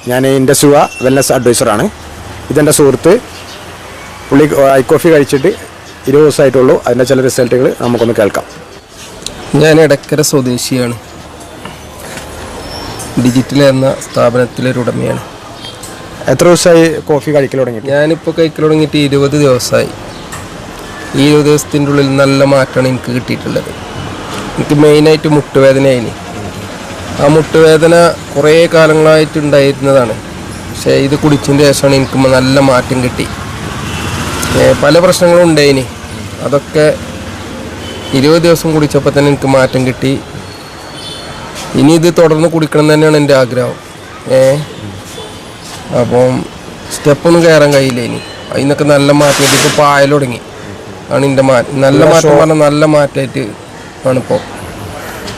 ഞാൻ ഇൻഡസുവ വെൽനസ് അഡ്വൈസറാണ്. ഇതെൻ്റെ സുഹൃത്ത്. പുള്ളി ഐ കോഫി കഴിച്ചിട്ട് 20 ദിവസമായിട്ടുള്ളൂ. അതിൻ്റെ ചില റിസൾട്ടുകൾ നമുക്കൊന്ന് കേൾക്കാം. ഞാൻ എടക്കര സ്വദേശിയാണ്. ഡിജിറ്റൽ എന്ന സ്ഥാപനത്തിലെ ഉടമയാണ്. എത്ര ദിവസമായി കോഫി കഴിക്കൽ തുടങ്ങിയിട്ട്? ഞാനിപ്പോൾ കഴിക്കൽ തുടങ്ങിയിട്ട് 20 ദിവസമായി. ഈ 20 ദിവസത്തിൻ്റെ ഉള്ളിൽ നല്ല മാറ്റമാണ് എനിക്ക് കിട്ടിയിട്ടുള്ളത്. എനിക്ക് മെയിനായിട്ട് മുട്ടുവേദനയായിന്. ആ മുട്ടുവേദന കുറേ കാലങ്ങളായിട്ട് ഉണ്ടായിരുന്നതാണ്. പക്ഷേ ഇത് കുടിച്ചതിന് ശേഷമാണ് എനിക്ക് നല്ല മാറ്റം കിട്ടി. പല പ്രശ്നങ്ങളും ഉണ്ടായിന്. അതൊക്കെ 20 ദിവസം കുടിച്ചപ്പോൾ തന്നെ എനിക്ക് മാറ്റം കിട്ടി. ഇനി ഇത് തുടർന്ന് കുടിക്കണം തന്നെയാണ് എൻ്റെ ആഗ്രഹം. അപ്പം സ്റ്റെപ്പൊന്നും കയറാൻ കഴിയില്ല. ഇനി അതിനൊക്കെ നല്ല മാറ്റം കിട്ടി. ഇപ്പോൾ പായൽ തുടങ്ങി ആണ് എൻ്റെ നല്ല മാറ്റം പറഞ്ഞാൽ നല്ല മാറ്റമായിട്ട് ആണിപ്പോൾ.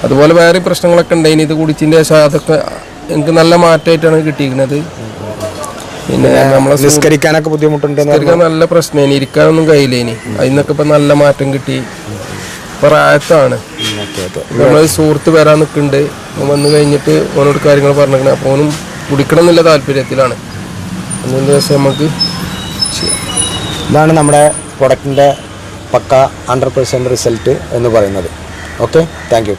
അതുപോലെ വേറെ പ്രശ്നങ്ങളൊക്കെ ഉണ്ടായിന്. ഇത് കുടിച്ചതിൻ്റെ ശേഷം അതൊക്കെ എനിക്ക് നല്ല മാറ്റമായിട്ടാണ് കിട്ടിയിരിക്കുന്നത്. പിന്നെ നമ്മളെ നിസ്കരിക്കാനൊക്കെ ബുദ്ധിമുട്ടുണ്ട്. നിസ്കരിക്കാൻ നല്ല പ്രശ്നമാണ്. ഇരിക്കാനൊന്നും കഴിയില്ല. ഇനി അതിനൊക്കെ ഇപ്പം നല്ല മാറ്റം കിട്ടി. പ്രായത്താണ്. നമ്മളൊരു സുഹൃത്ത് വരാൻ നിൽക്കുന്നുണ്ട്. വന്നു കഴിഞ്ഞിട്ട് ഓനോട് കാര്യങ്ങൾ പറഞ്ഞിരിക്കണം. അപ്പോൾ ഓനും കുടിക്കണം എന്നുള്ള താല്പര്യത്തിലാണ്. അതിൻ്റെ ശേഷം നമുക്ക് ഇതാണ് നമ്മുടെ പ്രൊഡക്റ്റിൻ്റെ പക്ക 100% റിസൾട്ട് എന്ന് പറയുന്നത്. Okay, thank you.